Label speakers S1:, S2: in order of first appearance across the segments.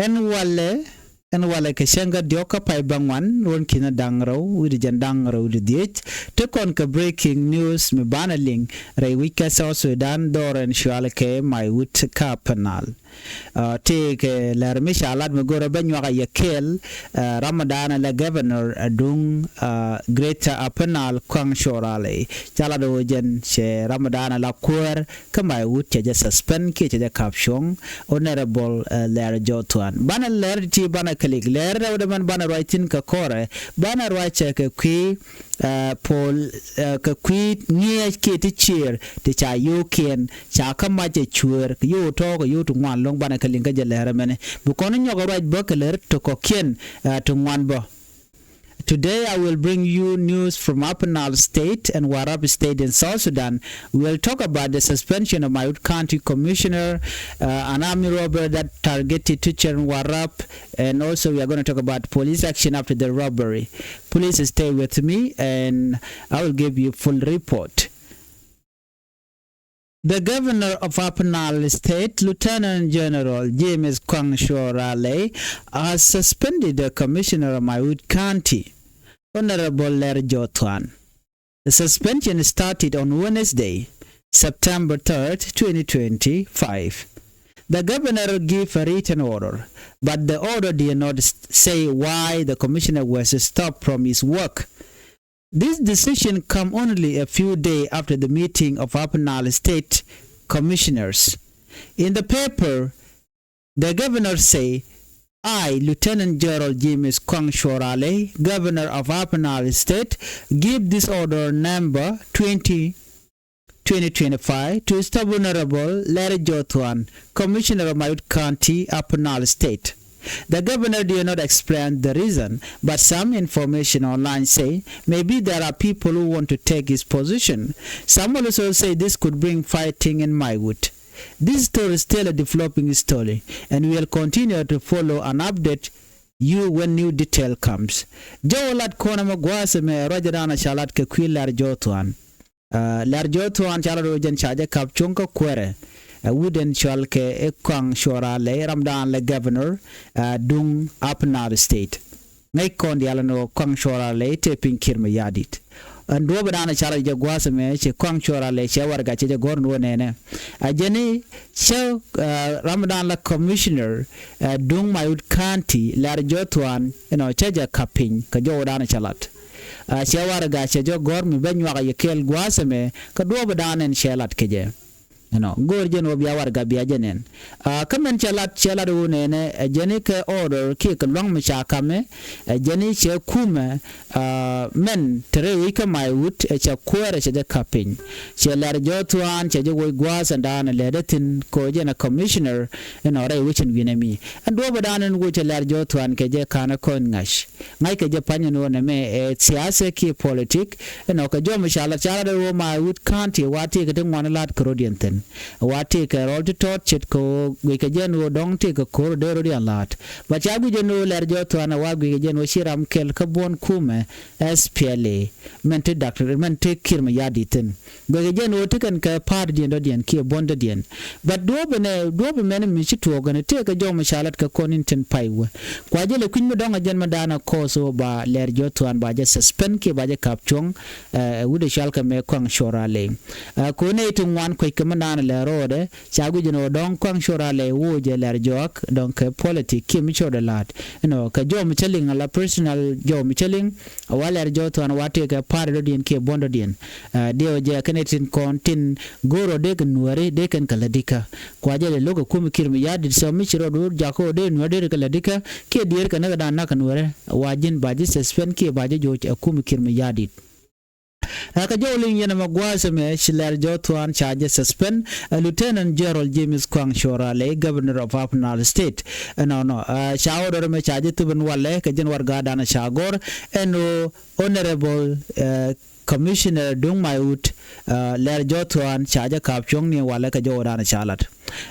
S1: en wale ke shenga dioka pai bangwan ron kina dangro widi jan dangro widi diet te kon ka breaking news me banaling rai wika South Sudan doren shuale ke maiwut ka penal te ke lermi shalat me gora banwa ya kel Ramadan la governor dung greater apenal kwang shorale chala do jen she Ramadan la kuer ka maiwut je suspend ke je kapshong honorable Ler Jotwan bana ler ti bana kalik ler da man bana writing ka kore bana write ka kwi Paul ka kwi nye ke ti cheer ti cha yo ken cha kama je chuer yo to ko yo to ngwan long bana kalin ka je ler mene bu kono nyogo right bo ka ler to ko ken to ngwan bo. Today I will bring you news from Nile State and Warab State in South Sudan. We will talk about the suspension of Maiwut County Commissioner, an army robber that targeted teacher in Warab, and also we are going to talk about police action after the robbery. Please stay with me and I will give you full report. The governor of Nile State, Lieutenant General James Koang has suspended the commissioner of Maiwut County, Honorable Ler Jotwan. The suspension started on Wednesday, September 3rd, 2025. The governor gave a written order, but the order did not say why the commissioner was stopped from his work. This decision comes only a few days after the meeting of Nile State commissioners. In the paper, the governor say, I, Lieutenant General James Koang, Governor of Nile State, give this order number 2025 to Stab Honorable Ler Jotwan, Commissioner of Maiwut County, Nile State. The governor did not explain the reason, but some information online say maybe there are people who want to take his position. Some also say this could bring fighting in Maiwut. This story is still a developing story, and we will continue to follow and update you when new detail comes. Jowalat kona magwase me rajadana shalat ke kwi Ler Jotwan. Ler Jotwan chalado jen chaje kapchunka kwere. Wooden Chalke Koang Shorale Ramadan le governor dung Nile State. Ngay kon di alano Koang Shorale te pinkir me yadit. And Robadana Chala Jagwasame che Koang Shorale che warga che gorn wonene. Ajeni che Ramadan la commissioner dung Maiwut County Ler Jotwan cheja kapin ka Jodana Chalat. Che warga che jogor mi benwa ya kel gwasame ka Robadana en chelat keje. Gorjen wo biya warga biya jenen kamen chalat wonene jeni ke order ke long machakame jeni che kume men tere wika Maiwut cha kwere cha kapin che Ler Jotwan che jo gwas andana ledatin ko jena commissioner re wichin winemi ando badanen wo che Ler Jotwan ke je kana kon ngash ngai ke je panyen wona me siasa ki politik ka jo mashallah chala wo Maiwut County wati ke ngwana lat krodienten wati ke rol to chet ko wika jen wo dong te ko kor dero di alat bachagu jeno Ler Jotwan wa gwi jen wo shiram kel kabon kume SPLA mente doctor mente kirma yaditin gwi jen wo tikan ka par di ndo dien ki bonda dien but do be men mi chito gane te ka jo mashalat ka koninten paiwa kwa jele kunmo donga jen madana koso ba Ler Jotwan ba je suspend ki ba je kapchong wude shalka me Koang Shorale ko ne to wan ko kamana le rode chagu jeno don Koang Shorale wo je Ler joack donc politique ki mi choda lat ka jo mi cheling la personal jo mi cheling wa Ler Jotwan wate ka pare dien ki bondo dien dio je kanetin kontin goro de Nuer de kan kaladika kwa jele logo kumi kirmi yadi so mi chiro do jako de Nuer de kaladika ke dier kana da na Nuer wajin baji suspend ki baji jo kumi kirmi yadi ka jowling yana magwasa me Ler Jotwan charge suspend Lieutenant General James Koang Shorale Governor of Nile State shawor me charge tubun wale ka jen warga dana shagor and honorable Commissioner Dung Maiwut Ler Jotuan chaja kapchong ni wala ka jodan chalat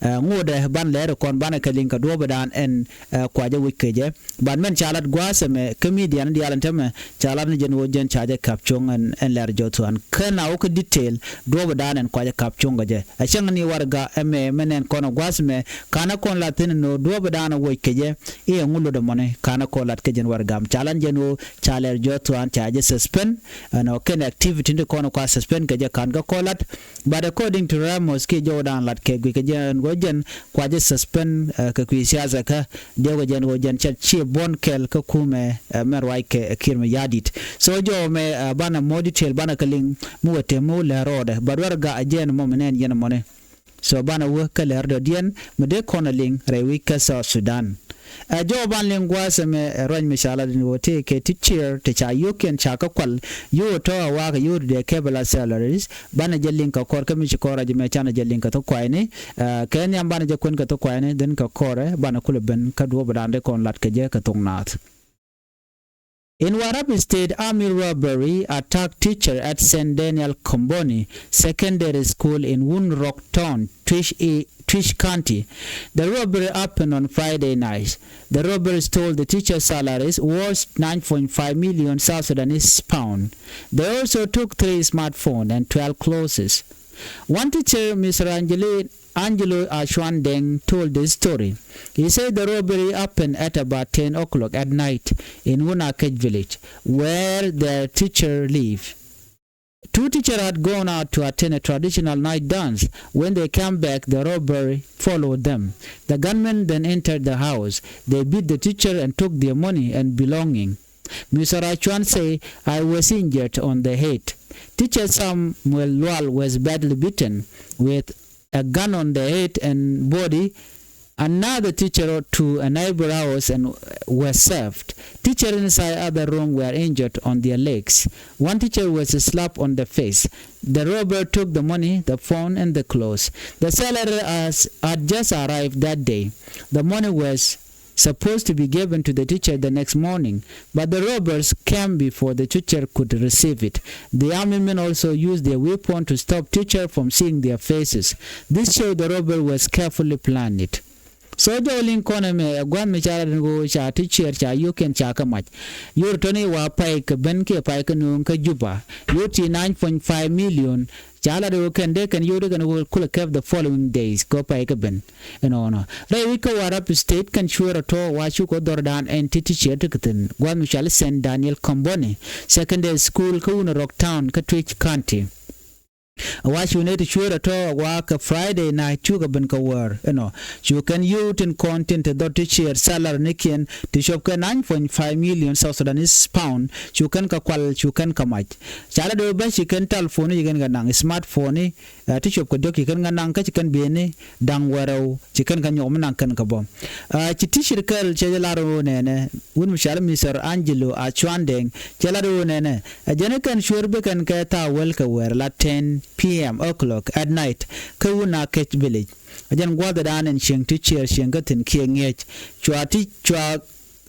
S1: ngode ban ler kon ban ka link do badan en kwaje wikeje ban men chalat gwasame comedian dialan teme chalat ni jenwo jen chaja kapchong en ler Jotuan kana o detail do badan en kwaje kapchong gaje a chang ni warga menen kono gwasame kana kon latin no do badan wikeje e ngulo de mone kana ko lat ke jen wargam chalan jenwo chaler Jotuan chaje suspend no ken activity de kono kwa suspend gaje kan ga kolat but according to Ramos ke jodan lat ke gaje gojen kwaje suspend ka kwisiaza ka de gojen chi bon kel ka kume merwai ke kirme yadit so jo me bana moditel bana kaling muwete mu le rode badwar ga ajen mo menen yen mone so bana wo ka le rode dien mede konaling rewi ka Sudan jo ban lingwa seme ron mishala ni wote ke teacher te cha yoken cha ka kwal yo to wa ka yo de kebala salaries bana jellin ka kor ka mi ko raji me chana jellin ka to kwaine ken yam bana je kun ka to kwaine den ka kore bana kula ben ka do badande kon lat ka je ka tongnat. In Warabi State, army robbery attacked teacher at St. Daniel Komboni Secondary School in Woonrock Town, Trish County. The robbery happened on Friday night. The robbers stole the teacher's salaries worth 9.5 million South Sudanese pound. They also took 3 smartphones and 12 clothes. One teacher, Mr. Angelo Ashwandeng, told this story. He said the robbery happened at about 10 o'clock at night in Wunakech village, where their teacher lived. 2 teachers had gone out to attend a traditional night dance. When they came back, the robbery followed them. The gunmen then entered the house. They beat the teacher and took their money and belongings. Mr. Achwan said, I was injured on the head. Teacher Samuel Lual was badly beaten with a gun on the head and body. Another teacher to a neighbor house and was served. Teachers inside other room were injured on their legs. One teacher was slapped on the face. The robber took the money, the phone, and the clothes. The salary had just arrived that day. The money was supposed to be given to the teacher the next morning, but the robbers came before the teacher could receive it. The army men also used their weapon to stop teacher from seeing their faces. This showed the robber was carefully planned. So jolin kona me gwan me chara ngo cha teacher cha yoken cha kamach yor toni wa pai ka ben ke pai ka nun ka juba yoti 9.5 million chala do ken de kan yodo kan will kula the following days ko pai ka ben no dai wi ka Warabi State kan shura to wa chu ko dordan entity teacher tikten gwan me chala St. Daniel Komboni Secondary School ka Woonrock Town ka Trish County. Watch you need to sure to work Friday night chuga ben ka war you can use in content to share salary nikin to shop 9.5 million South Sudanese pound you can ka kwal you can ka mach chala do ba you can telephone you can nang smartphone to shop ko doki kan nang ka kan bene dang waro you can ka nyom nang kan ka bom ci t-shirt chala ro ne won mishal Mr. Angelo Achwandeng chala ro ne ajane kan sure be kan ka ta wel ka war la 10 p.m. o'clock at night ka Wunakech village ajan gwada dan en sheng teacher sheng gatin kiengech chwa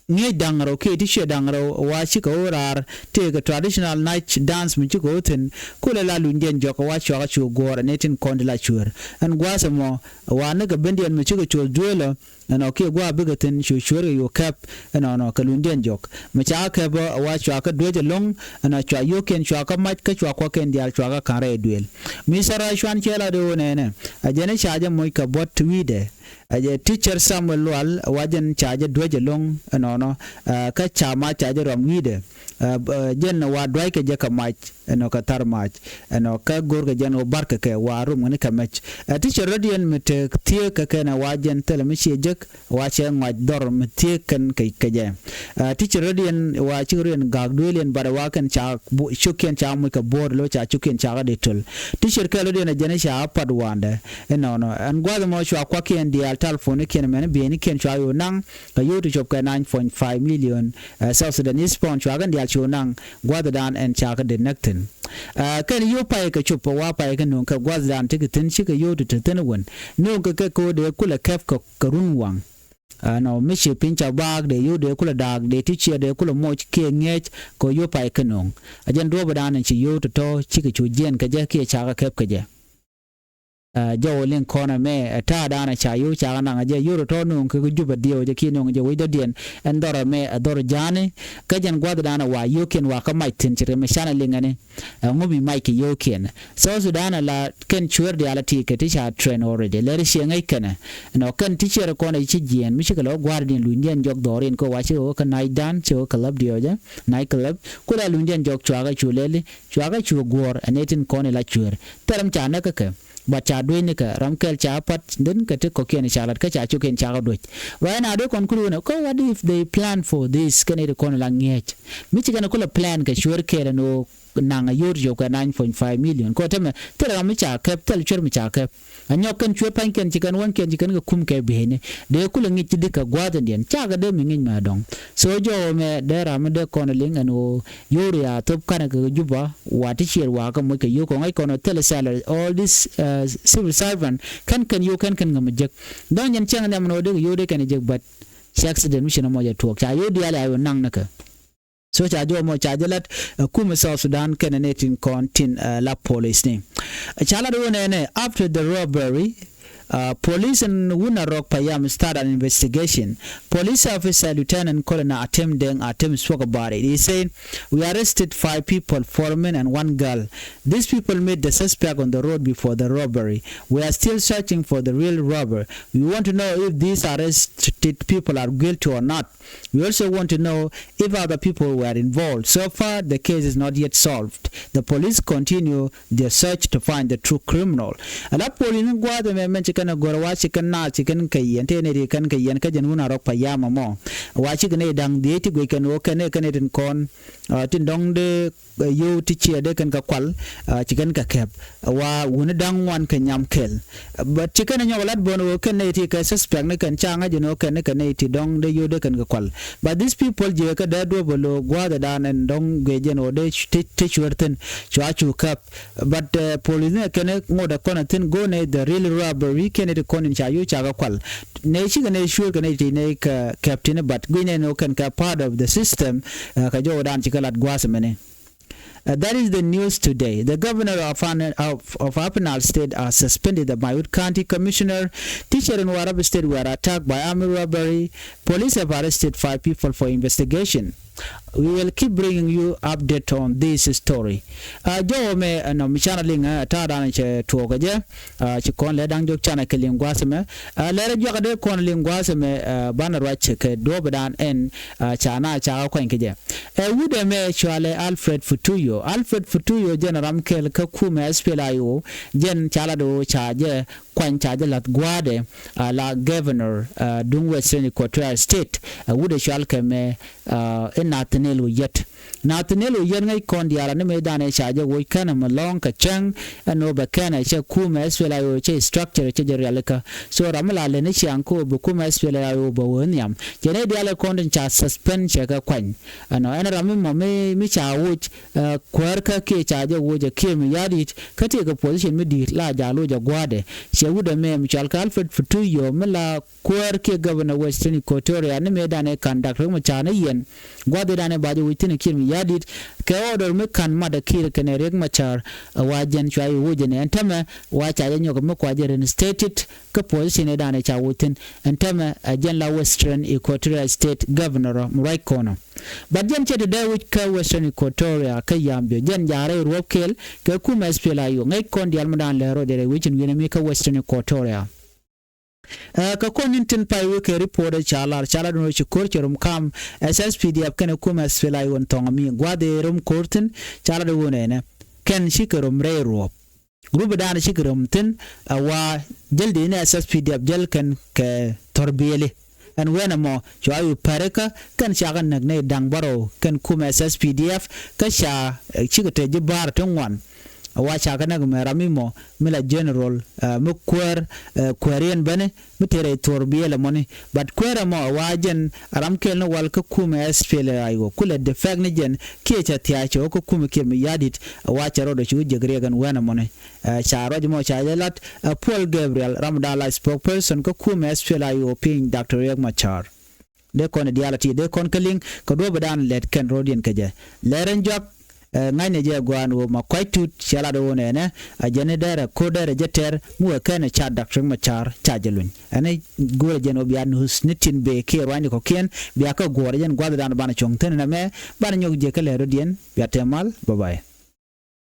S1: nge dangro ke ti she dangro wa chi ko rar te ga traditional night dance mi ko tin kula la lunden joko wa chwa chu gor netin kondla chur an gwasa mo wa na ga bendian mi ko chul duelo na ke gwa bigatin shushur yo kap no kalunden jok mi cha ka ba wa chwa ka doje long na chwa yo ken chwa ka mat ka chwa ko ken dial chwa ka kare duel mi sara shwan chela do ne ajene chaje moy ka bot wide aje teacher Samuel Lual wajen chaje doje long no ka chama chaje rom wide jen wa dwai ke je ka mach no ka tar mach no ka gor ga jen o barka ke wa rum ne ka mach teacher radian mit tie ka kana wajen tele mi je wa che ngaj dor mtie kan kai kaje teacher radian wa chigren gagdulen bara wa kan cha shuken cha mu ka bor lo cha chuken cha ga detul teacher ka radian jene cha padwande no an gwa mo chwa kwa ken dial telephone ken men be ni ken cha yo nang ka yo to chop ka 9.5 million South Sudanese pound chwa gan dial chu nang gwa dan en cha ka de nakten kan yo pai ka chup wa pai ka non ka gwa dan tikitin shi ka yo to tenwon no ka ko de kula kaf ka karun wang no mishi pincha bag de yu de kula dag de teacher de kula moch ke ngech ko yu pai kanong ajan do badan chi yu to chi ke chu jen ka je ke cha ka kep ke je jo len kona me ta dana cha yu cha na je yu to nung ke ju ba dio je ki nung je wi do dien en dora me dora jani ka jan gwa dana wa yu ken wa ka mai tin chire me shana lingane ngobi mai ke yu ken so sudana la ken chuer de ala ti ke ti cha train already le shi ngai kana no ken teacher kona chi jien mi chi ka lo gwa din lu ndien jok dorin ko wa chi o ka nai dan chi o club dio je nai club ko la lu ndien jok chwa ga chu lele chwa ga chu gor anetin kona la chuer teram cha na ka but cha dwe ni ka ramkel cha pat den ka te ko ken chalat ka cha chu ken cha dwe right now do conclude ko what if they plan for this ken e ko la ngech mi chi kana ko la plan ka sure ke no nanga yor jo ka 9.5 million ko teme tere mi cha capital chur mi cha kap anyo ken chue pan ken chi kan wan ken chi kan ga kum ke bene de ko la ngi ti ka gwa den cha ga de mi ngi ma dong so jo me de ra me de ko na ling ano yor ya top kana ga juba wa ti cher wa ka mo ke yo ko ngai ko no tele salary all this civil servant kan yo kan ngam jek don yan chang na no de yo de kan jek but accident mi shina mo ya tok cha yo dia la yo nang na ka so cha jo mo cha jalat kuma South Sudan kenetin kontin la police ni chala do ne after the robbery police in Wunarok Payam started an investigation. Police officer Lieutenant Colonel Atem spoke about it. He said, "We arrested 5 people, 4 men and 1 girl. These people met the suspect on the road before the robbery. We are still searching for the real robber. We want to know if these arrested people are guilty or not. We also want to know if other people were involved. So far, the case is not yet solved. The police continue their search to find the true criminal." Kana gorwa chicken na chicken kayen te ne kan kayen ka januna rok payama mo wa chicken dang de ti go kan o kan tin kon tin dong de yo ti che de kan ka kwal chicken ka kep wa wona dang wan ka nyam kel but chicken nyo lat bono kan ne ti ka suspect ne kan changa jino kan ne ti dong de yo de kan ka kwal but these people je ka da do bolo gwa da dan en dong ge jeno de ti chwerten chwa chu kap but police ne kan ngoda kon tin go ne the real robbery ken it konin cha yu cha ga kwal ne chi ne sure kan ne ne ka captain but gwine no kan ka part of the system ka jo dan chi kalat gwas mene. That is the news today. The governor of Upper Nile State suspended the Maiwut County Commissioner. Teacher in Warab State were attacked by armed robbery. Police have arrested 5 people for investigation. We will keep bringing you update on this story. Jo me no mi chana linga ta dan che tuoga je chi kon le dang jok chana ke lingwa seme le re jo de kon lingwa seme bana ra che ke do badan en chana cha ko en ke je wude me chwale Alfred Futuyo general kel ka kuma spelayo jen chala do cha je kwan cha je lat gwade la governor dung Western Equatoria state wude chwal ke me Nathaniel yet ngai kon diara ne me dane chaje wo kana malong ka chang no ba kana che kuma eswela yo che structure che jeraleka so ramala le ne chanko bu kuma eswela yo bo wonyam jene diale kon den cha suspend che ka kwan ano ena ramu mo mi cha wo kwar ka ke chaje wo je ke mi yadi kate ga position mi di la jalo ja gwade che wuda me mi chal ka Alfred Futuyo mala kwar ke governor Western Equatoria ne me dane conduct mo cha ne yen gwade dane baje witin kirmi yadit ke order me kan mada kir kene reg machar wajen chwai wujene antama wa cha yanyo ko ko ajere stated ka position dane cha wutin antama ajen la Western Equatoria state governor right corner but jen che de which ka Western Equatoria ka yambe jen jare rokel ke kuma spela yo ngai kon dial madan le ro de which wene me ka Western Equatoria ka konin tin pai ke report chala no chikur cherum kam SSPDF kana kuma sfela yon tongami gwade rum kortin chala do wonene ken shikerum rero grubu dan shikerum tin wa jaldi ne SSPDF jel kan ke torbele and when mo chayu pareka kan shagan nagne dang baro kan kuma SSPDF ka sha chigate jibar tongwan wacha kana gumeramimo mila general mu kwerian bane mutere torbiele moni but kwera mo wajen aramkel no wal ka kuma SPL ayo kula de fagne jen kecha tiacho ko kuma ke mi yadit wacha rodo chu jegregan wana moni charo mo chajelat Paul Gabriel Ramdala spokesperson ko kuma SPL ayo ping Dr. Riek Machar de kon dialati de kon kaling ko do badan let ken rodien kaje leren joack ngay ne je gwan wo ma koytut chala do ne ne ajene dara ko dara jeter mu kana cha Dr. Machar chajelun ane gore jen obian husnitin be ke rwani ko ken biya ko gore jen gwada dan bana chongten na me bana nyog je kale rodien biya temal bye bye